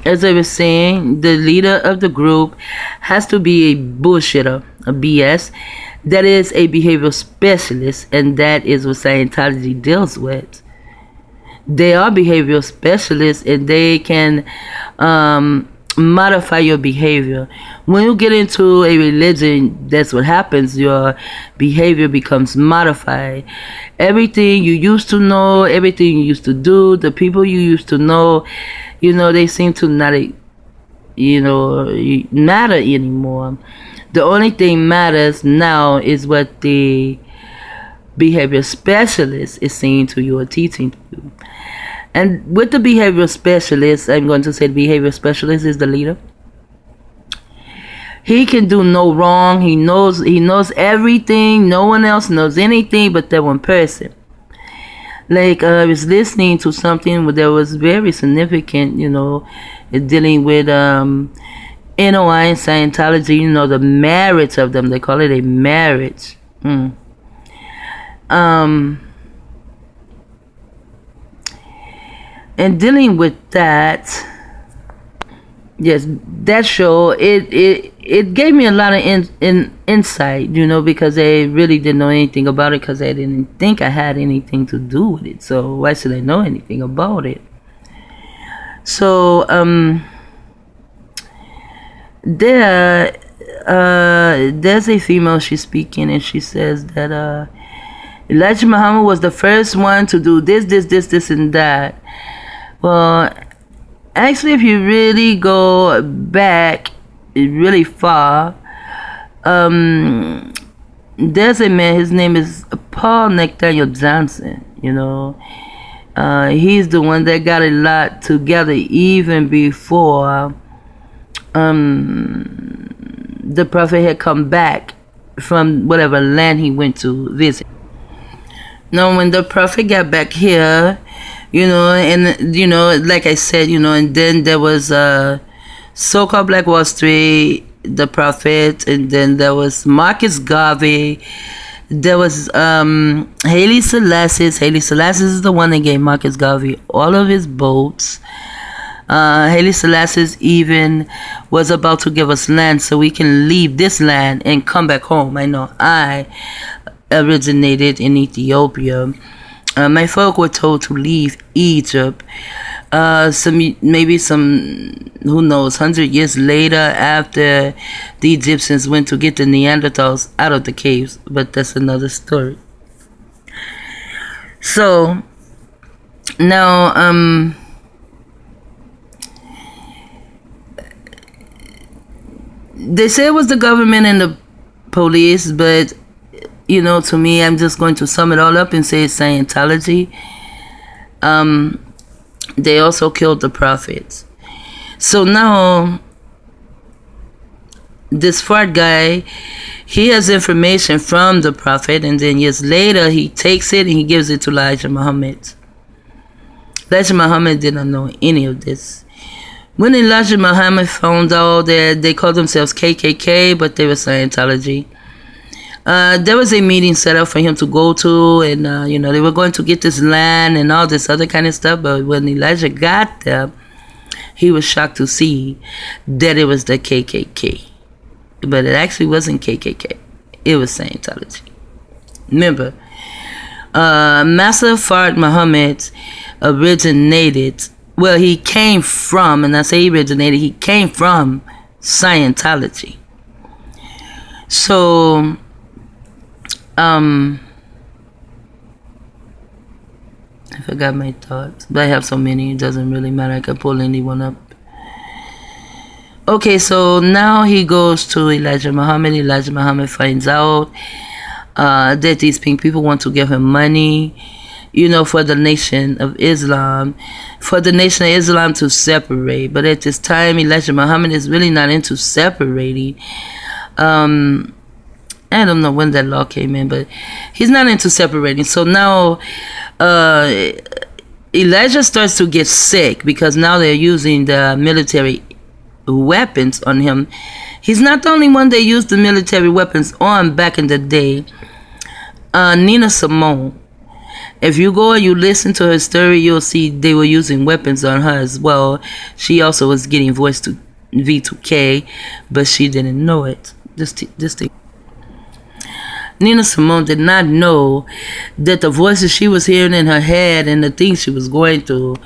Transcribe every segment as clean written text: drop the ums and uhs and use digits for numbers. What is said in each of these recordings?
as I was saying, the leader of the group has to be a bullshitter, a BS. That is a behavioral specialist, and that is what Scientology deals with. They are behavioral specialists, and they can modify your behavior. When you get into a religion, that's what happens. Your behavior becomes modified. Everything you used to know, everything you used to do, the people you used to know, they seem to not, matter anymore. The only thing matters now is what the behavior specialist is saying to you or teaching to you. And with the behavioral specialist, I'm going to say the behavioral specialist is the leader. He can do no wrong. He knows everything. No one else knows anything but that one person. Like, I was listening to something that was very significant, dealing with NOI and Scientology, the marriage of them. They call it a marriage. And dealing with that, yes, that show, it gave me a lot of insight, because I really didn't know anything about it, because I didn't think I had anything to do with it. So why should I know anything about it? So there's a female, she's speaking, and she says that Elijah Muhammad was the first one to do this, and that. Well, actually, if you really go back really far, there's a man, his name is Paul Nathaniel Johnson, he's the one that got a lot together even before the prophet had come back from whatever land he went to visit. Now, when the prophet got back here, like I said, and then there was so-called Black Wall Street, the prophet, and then there was Marcus Garvey, there was Haile Selassie. Haile Selassie is the one that gave Marcus Garvey all of his boats. Haile Selassie even was about to give us land so we can leave this land and come back home. I know I originated in Ethiopia. My folk were told to leave Egypt. Maybe who knows, 100 years later, after the Egyptians went to get the Neanderthals out of the caves. But that's another story. So now, they say it was the government and the police, but to me, I'm just going to sum it all up and say it's Scientology. They also killed the prophets. So now, this Fard guy, he has information from the prophet, and then years later, he takes it and he gives it to Elijah Muhammad. Elijah Muhammad didn't know any of this. When Elijah Muhammad found out that they called themselves KKK, but they were Scientology, there was a meeting set up for him to go to, and they were going to get this land and all this other kind of stuff. But when Elijah got there, he was shocked to see that it was the KKK, but it actually wasn't KKK. It was Scientology. Remember, Master Fard Muhammad originated. Well, he came from, and I say he originated. He came from Scientology. So. I forgot my thoughts, but I have so many, it doesn't really matter. I can pull anyone up. Okay, so now he goes to Elijah Muhammad. Elijah Muhammad finds out that these pink people want to give him money, for the Nation of Islam, to separate. But at this time, Elijah Muhammad is really not into separating. I don't know when that law came in, but he's not into separating. So now Elijah starts to get sick because now they're using the military weapons on him. He's not the only one they used the military weapons on back in the day. Nina Simone, If you go and you listen to her story, you'll see they were using weapons on her as well. She also was getting voice to V2K, but she didn't know it. This thing. Nina Simone did not know that the voices she was hearing in her head and the things she was going through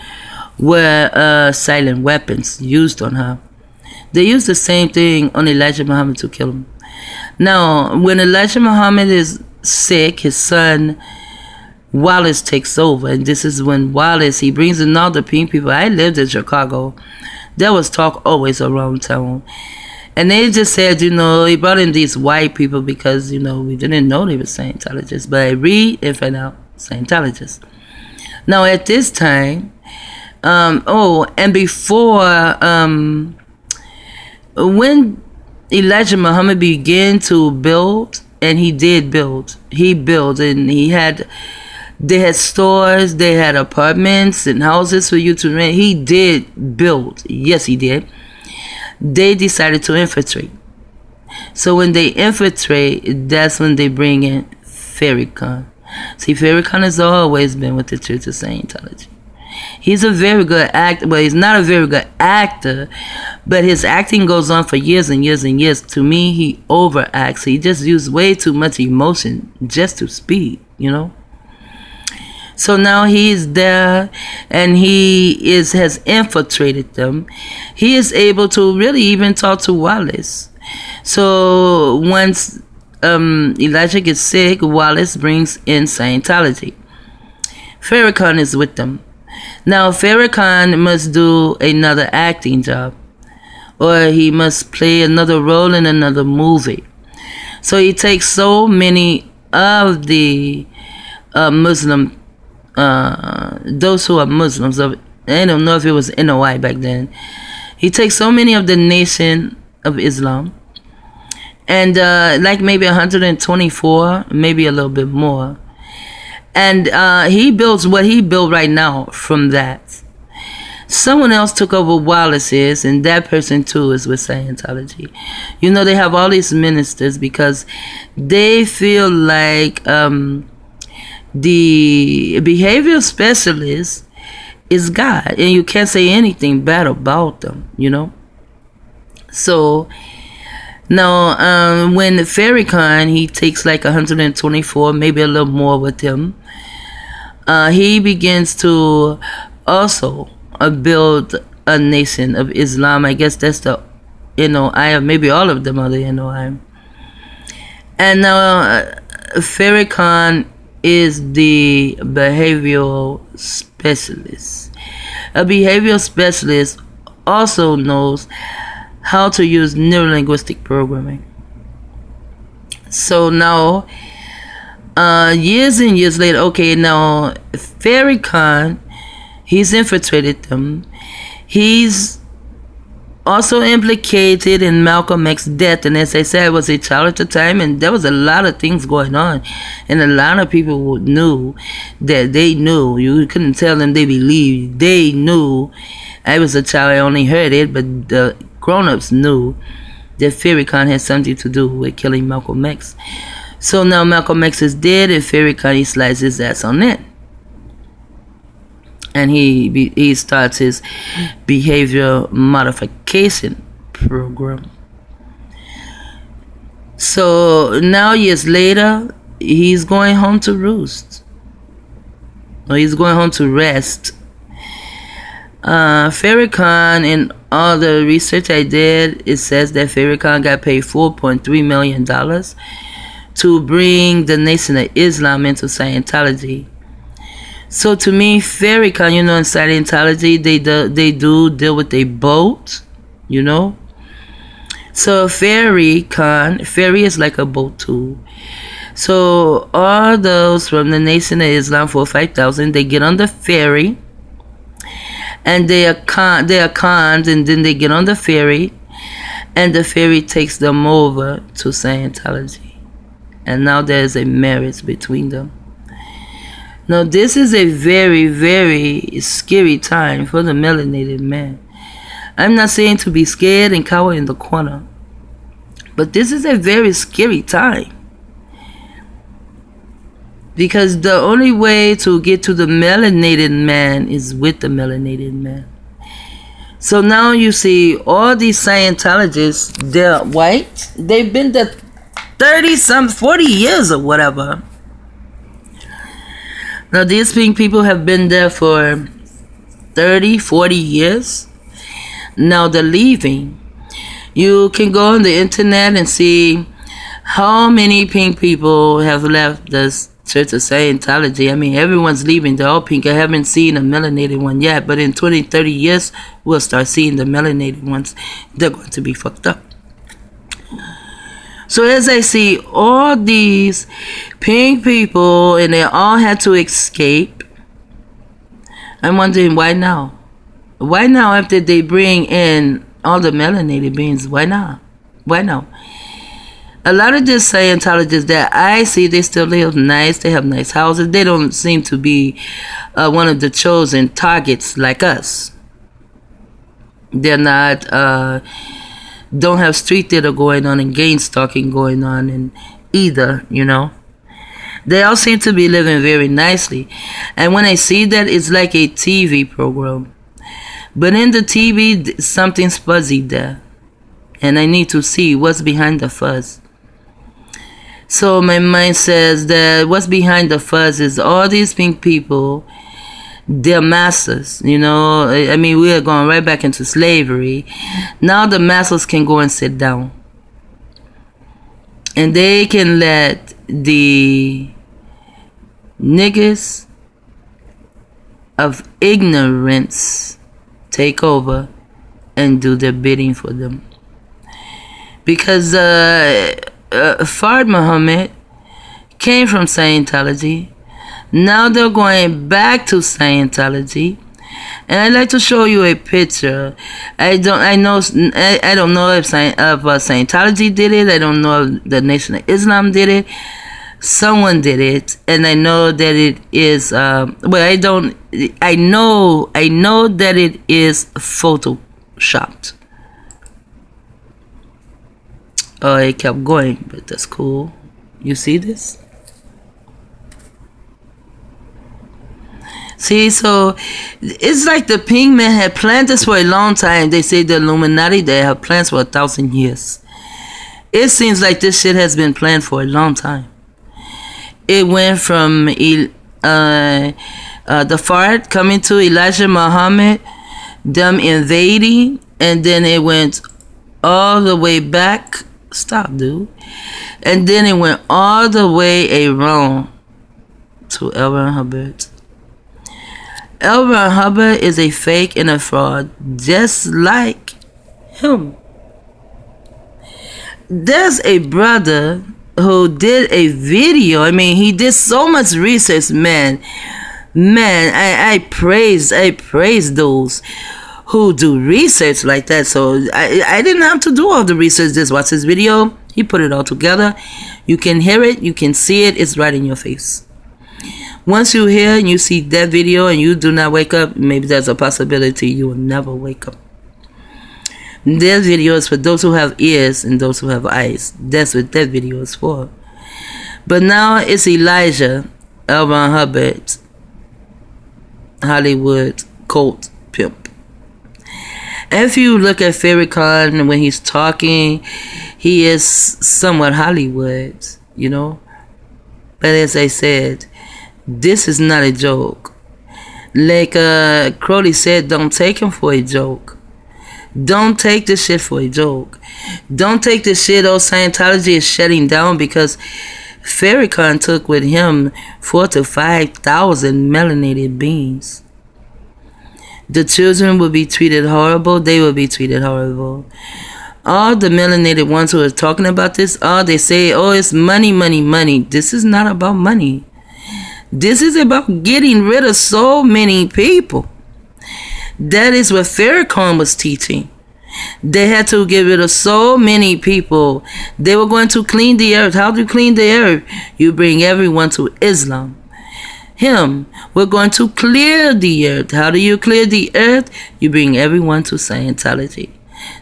were silent weapons used on her. They used the same thing on Elijah Muhammad to kill him. Now, when Elijah Muhammad is sick, his son Wallace takes over, and this is when Wallace, he brings in all the pink people. I lived in Chicago. There was talk always around town. And they just said, you know, he brought in these white people because, you know, we didn't know they were Scientologists. But I read and find out Scientologists. Now, at this time, and before, when Elijah Muhammad began to build, and he did build, and they had stores, they had apartments and houses for you to rent. He did build. Yes, he did. They decided to infiltrate. So when they infiltrate, that's when they bring in Farrakhan. See, Farrakhan has always been with the Church of Scientology. He's a very good actor. Well, he's not a very good actor, but his acting goes on for years and years and years. To me, he overacts. He just used way too much emotion just to speak, you know. So now he's there, and he has infiltrated them. He is able to really even talk to Wallace. So once Elijah gets sick, Wallace brings in Scientology. Farrakhan is with them. Now Farrakhan must do another acting job, or he must play another role in another movie. So he takes so many of the Muslim, those who are Muslims, I don't know if it was NOI back then. He takes so many of the Nation of Islam, and like maybe 124, maybe a little bit more. And he builds what he built right now from that. Someone else took over Wallace's, and that person too is with Scientology. You know, they have all these ministers because they feel like the behavioral specialist is God, and you can't say anything bad about them, you know. So now when Farrakhan, he takes like 124, maybe a little more with him, he begins to also build a Nation of Islam. I guess that's the NOI, maybe all of them are the NOI. And now Farrakhan is the behavioral specialist. A behavioral specialist also knows how to use neurolinguistic programming. So now, years and years later, okay, now Farrakhan, he's infiltrated them. He's also implicated in Malcolm X's death, and as I said, I was a child at the time, and there was a lot of things going on, and a lot of people knew that they knew. You couldn't tell them they believed. They knew. I was a child, I only heard it, but the grown-ups knew that Farrakhan had something to do with killing Malcolm X. So now Malcolm X is dead, and Farrakhan, he slides his ass on that. And he starts his behavior modification program. So now years later, he's going home to roost. Or he's going home to rest. Farrakhan, in all the research I did, it says that Farrakhan got paid $4.3 million to bring the Nation of Islam into Scientology. So to me, Farrakhan, you know, in Scientology, they do deal with a boat, you know. So Farrakhan, ferry is like a boat too. So all those from the Nation of Islam, 4,000 or 5,000, they get on the ferry, and they are conned, and then they get on the ferry, and the ferry takes them over to Scientology, and now there is a marriage between them. Now, this is a very, very scary time for the melanated man. I'm not saying to be scared and cower in the corner, but this is a very scary time. Because the only way to get to the melanated man is with the melanated man. So now you see all these Scientologists, they're white. They've been there 40 years or whatever. Now these pink people have been there for 30, 40 years. Now they're leaving. You can go on the internet and see how many pink people have left this Church of Scientology. I mean, everyone's leaving. They're all pink. I haven't seen a melanated one yet, but in 20, 30 years, we'll start seeing the melanated ones. They're going to be fucked up. So as I see all these pink people, and they all had to escape, I'm wondering, why now? Why now after they bring in all the melanated beings? Why not? Why now? A lot of these Scientologists that I see, they still live nice. They have nice houses. They don't seem to be one of the chosen targets like us. They're not, don't have street theater going on and gang stalking going on and either, you know. They all seem to be living very nicely. And when I see that, it's like a TV program. But in the TV, something's fuzzy there. And I need to see what's behind the fuzz. So my mind says that what's behind the fuzz is all these pink people, they're masters, you know. I mean, we are going right back into slavery. Now the masters can go and sit down. And they can let the niggas of ignorance take over and do their bidding for them. Because Fard Muhammad came from Scientology. Now they're going back to Scientology, and I'd like to show you a picture. I don't know if Scientology did it. I don't know if the Nation of Islam did it. Someone did it, and I know that it is. Well, I know that it is photoshopped. Oh, it kept going, but that's cool. You see this? See, so it's like the pink man had planned this for a long time. They say the Illuminati, they have plans for 1,000 years. It seems like this shit has been planned for a long time. It went from the Fard coming to Elijah Muhammad, them invading, and then it went all the way back. Stop, dude. And then it went all the way around to L. Ron Hubbard. L. Ron Hubbard is a fake and a fraud, just like him. There's a brother who did a video. I mean, he did so much research, man. I praise those who do research like that. So I didn't have to do all the research. Just watch this video. He put it all together. You can hear it. You can see it. It's right in your face. Once you hear and you see that video and you do not wake up, maybe there's a possibility you will never wake up. That video is for those who have ears and those who have eyes. That's what that video is for. But now it's Elijah, L. Ron Hubbard, Hollywood cult pimp. If you look at Farrakhan when he's talking, he is somewhat Hollywood, you know. But as I said, this is not a joke. Like Crowley said, don't take him for a joke. Don't take this shit for a joke. Don't take this shit, oh, Scientology is shutting down, because Farrakhan took with him 4,000 to 5,000 melanated beings. The children will be treated horrible. They will be treated horrible. All the melanated ones who are talking about this, all they say, oh, it's money, money, money. This is not about money. This is about getting rid of so many people. That is what Farrakhan was teaching. They had to get rid of so many people. They were going to clean the earth. How do you clean the earth? You bring everyone to Islam. We're going to clear the earth. How do you clear the earth? You bring everyone to Scientology.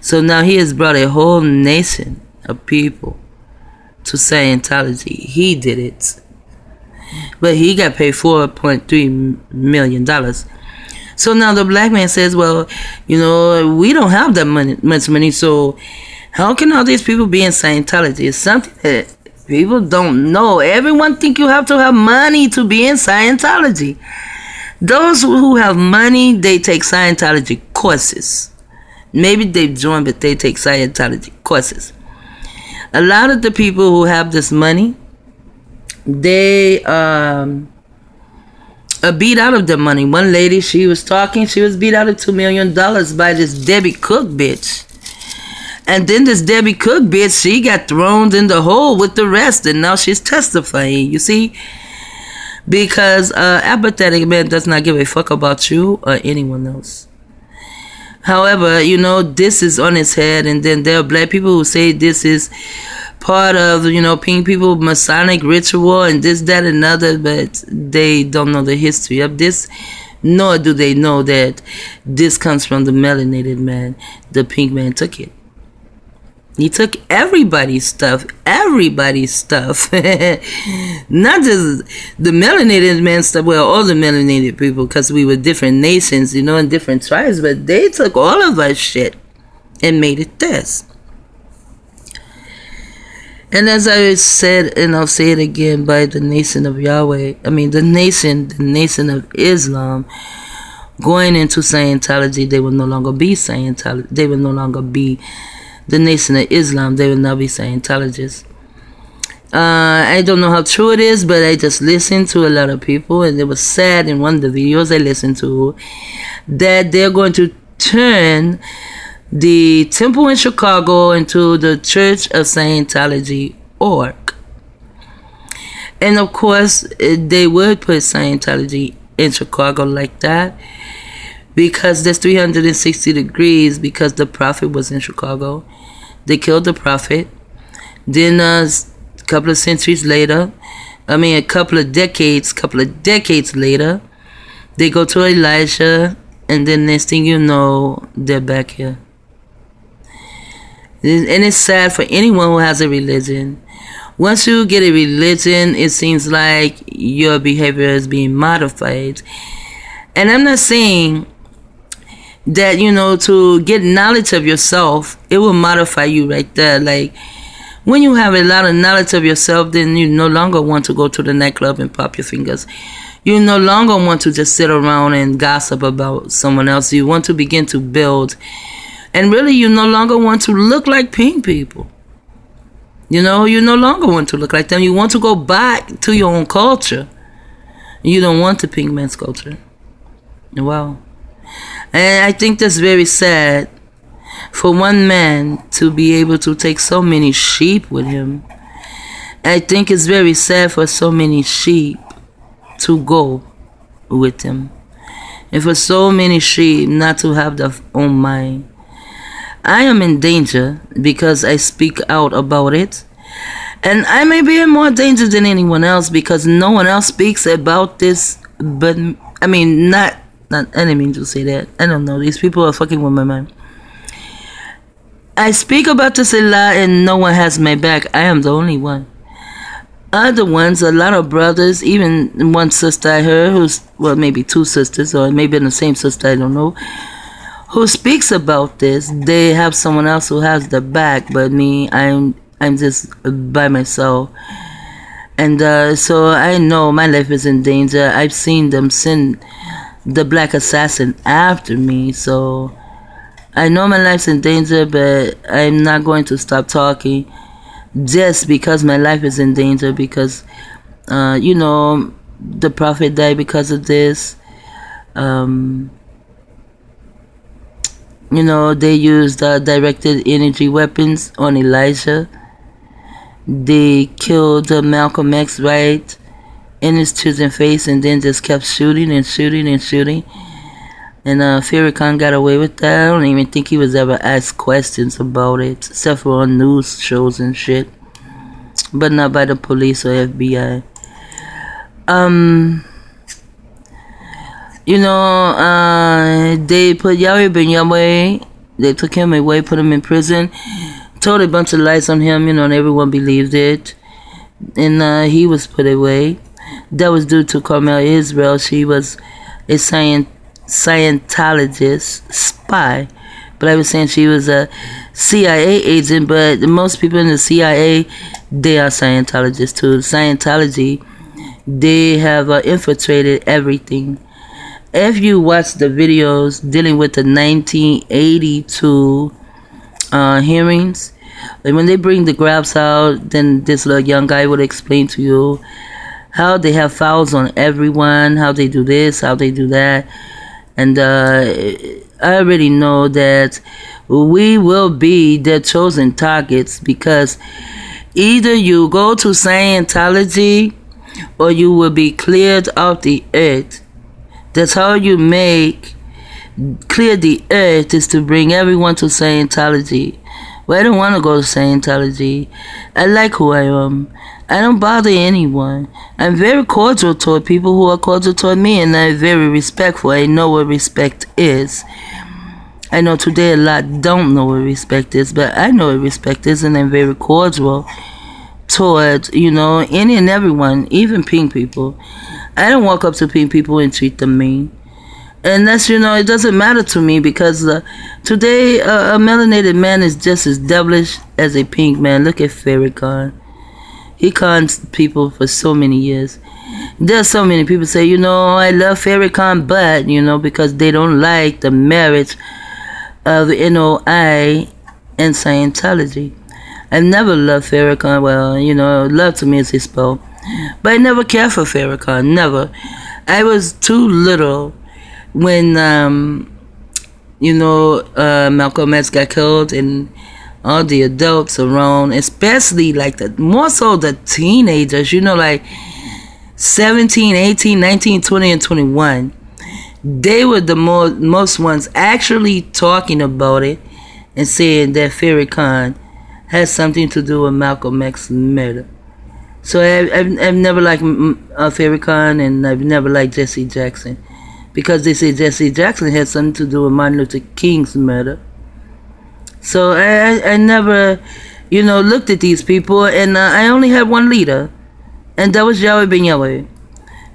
So now he has brought a whole nation of people to Scientology. He did it. but he got paid $4.3 million. So now the black man says, well, you know, we don't have that much money, so how can all these people be in Scientology? It's something that people don't know. Everyone think you have to have money to be in Scientology. Those who have money, they take Scientology courses. Maybe they join, but they take Scientology courses. A lot of the people who have this money, they are beat out of their money. One lady, she was talking, she was beat out of $2 million by this Debbie Cook bitch. And then this Debbie Cook bitch, she got thrown in the hole with the rest, and now she's testifying, you see? Because apathetic man does not give a fuck about you or anyone else. However, you know, this is on his head, and then there are black people who say this is part of, you know, pink people Masonic ritual and this, that, and other, but they don't know the history of this, nor do they know that this comes from the melanated man. The pink man took it. He took everybody's stuff. Everybody's stuff. Not just the melanated man stuff. Well, all the melanated people, because we were different nations, you know, and different tribes. But they took all of our shit and made it theirs. And as I said, and I'll say it again, by the nation of Yahweh, I mean the nation of Islam, going into Scientology, they will no longer be Scientology. They will no longer be the nation of Islam. They will now be Scientologists. I don't know how true it is, but I just listened to a lot of people, and it was sad in one of the videos I listened to that they're going to turn the temple in Chicago into the Church of Scientology org. And of course, they would put Scientology in Chicago like that, because there's 360 degrees, because the prophet was in Chicago. They killed the prophet. Then a couple of centuries later, a couple of decades later, they go to Elijah, and then next thing you know, they're back here. And it's sad for anyone who has a religion. Once you get a religion, it seems like your behavior is being modified. And I'm not saying that, you know, to get knowledge of yourself, it will modify you right there. Like, when you have a lot of knowledge of yourself, then you no longer want to go to the nightclub and pop your fingers. You no longer want to just sit around and gossip about someone else. You want to begin to build. And really, you no longer want to look like pink people. You know, you no longer want to look like them. You want to go back to your own culture. You don't want the pink man's culture. Wow. And I think that's very sad for one man to be able to take so many sheep with him. I think it's very sad for so many sheep to go with him. And for so many sheep not to have their own mind. I am in danger because I speak out about it. And I may be in more danger than anyone else because no one else speaks about this. But, I didn't mean to say that. I don't know. These people are fucking with my mind. I speak about this a lot and no one has my back. I am the only one. Other ones, a lot of brothers, even one sister I heard, maybe two sisters, or maybe the same sister, I don't know, who speaks about this. They have someone else who has their back, but me, I'm just by myself. And so I know my life is in danger. I've seen them send the black assassin after me, so I know my life's in danger, but I'm not going to stop talking just because my life is in danger, because you know, the prophet died because of this. You know, they used directed energy weapons on Elijah. They killed Malcolm X right in his children's face, and then just kept shooting and shooting and shooting. And Farrakhan got away with that. I don't even think he was ever asked questions about it, except for on news shows and shit, but not by the police or FBI. You know, they put Yahweh Ben Yahweh, they took him away, put him in prison, told a bunch of lies on him, you know, and everyone believed it. And he was put away. That was due to Carmel Israel. She was a Scientologist spy. But I was saying she was a CIA agent, but most people in the CIA, they are Scientologists too. Scientology, they have infiltrated everything. If you watch the videos dealing with the 1982 hearings, like when they bring the graphs out, then this little young guy would explain to you how they have files on everyone, how they do this, how they do that. And I already know that we will be their chosen targets, because either you go to Scientology or you will be cleared off the earth. That's how you clear the earth, is to bring everyone to Scientology. Well, I don't want to go to Scientology. I like who I am. I don't bother anyone. I'm very cordial toward people who are cordial toward me, and I'm very respectful. I know what respect is. I know today a lot don't know what respect is, but I know what respect is, and I'm very cordial toward, any and everyone, even pink people. I don't walk up to pink people and treat them mean. And that's, it doesn't matter to me, because today a melanated man is just as devilish as a pink man. Look at Farrakhan. He cons people for so many years. There's so many people say, I love Farrakhan, but, because they don't like the marriage of NOI and Scientology. I've never loved Farrakhan. Well, love to me is his spell. But I never cared for Farrakhan. Never. I was too little when, Malcolm X got killed, and all the adults around, especially more so the teenagers, like 17, 18, 19, 20, and 21. They were the most ones actually talking about it and saying that Farrakhan has something to do with Malcolm X's murder. So I've never liked Farrakhan, and I've never liked Jesse Jackson, because they say Jesse Jackson had something to do with Martin Luther King's murder. So I never, looked at these people, and I only had one leader, and that was Yahweh Ben Yahweh.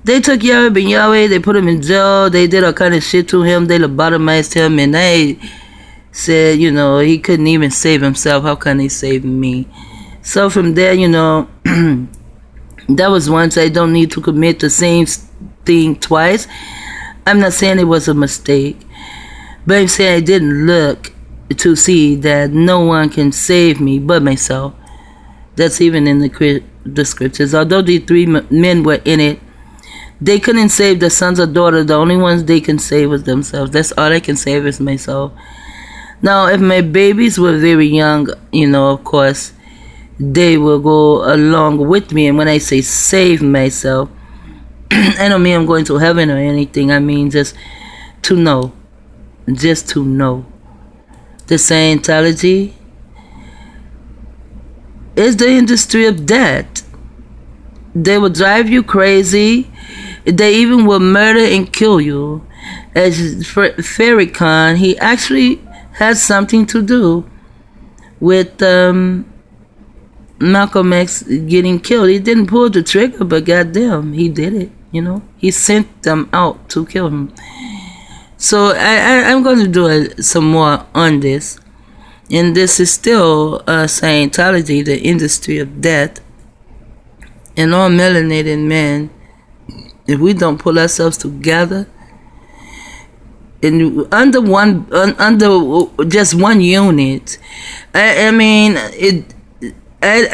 They took Yahweh Ben Yahweh, they put him in jail, they did all kind of shit to him, they lobotomized him, and they said, he couldn't even save himself. How can he save me? So from there, that was once. I don't need to commit the same thing twice. I'm not saying it was a mistake, but I'm saying I didn't look to see that no one can save me but myself. That's even in the scriptures. Although the three men were in it, they couldn't save the sons or daughters. The only ones they can save was themselves. That's all I can save is myself. Now, if my babies were very young, of course, they will go along with me. And when I say save myself, I don't mean I'm going to heaven or anything. I mean just to know. Just to know. The Scientology is the industry of death. They will drive you crazy. They even will murder and kill you. As Farrakhan, he actually had something to do with Malcolm X getting killed. He didn't pull the trigger, but goddamn, he did it. He sent them out to kill him. So I'm going to do some more on this. And this is still Scientology, the industry of death. And all melanated men, if we don't pull ourselves together, and under just one unit, I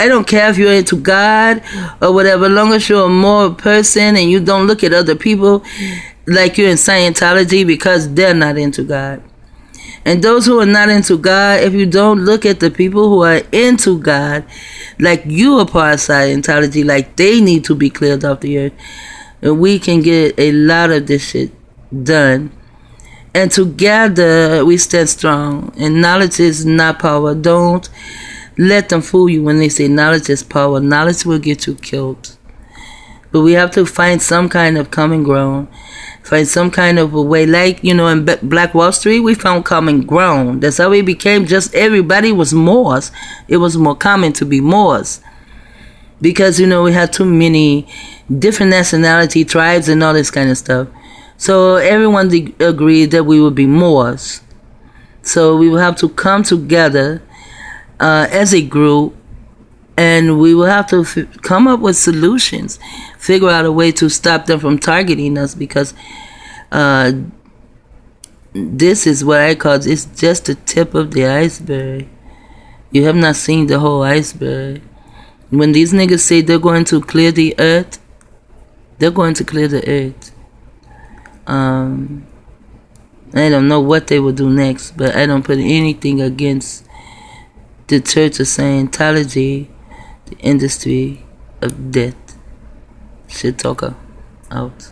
don't care if you're into God or whatever, as long as you're a moral person and you don't look at other people like you're in Scientology, because they're not into God. And those who are not into God, if you don't look at the people who are into God like you are part of Scientology, like they need to be cleared off the earth, we can get a lot of this shit done. And together we stand strong. And knowledge is not power. Don't let them fool you when they say knowledge is power. Knowledge will get you killed. But we have to find some kind of common ground. Find some kind of a way. Like, in Black Wall Street, we found common ground. That's how we became just everybody was Moors. It was more common to be Moors. Because, we had too many different nationality, tribes, and all this kind of stuff. So everyone agreed that we would be Moors. So we will have to come together as a group, and we will have to come up with solutions, figure out a way to stop them from targeting us, because this is what I call, it's just the tip of the iceberg. You have not seen the whole iceberg. When these niggas say they're going to clear the earth, they're going to clear the earth. I don't know what they will do next, but I don't put anything against the Church of Scientology, the industry of death. Shit talker out.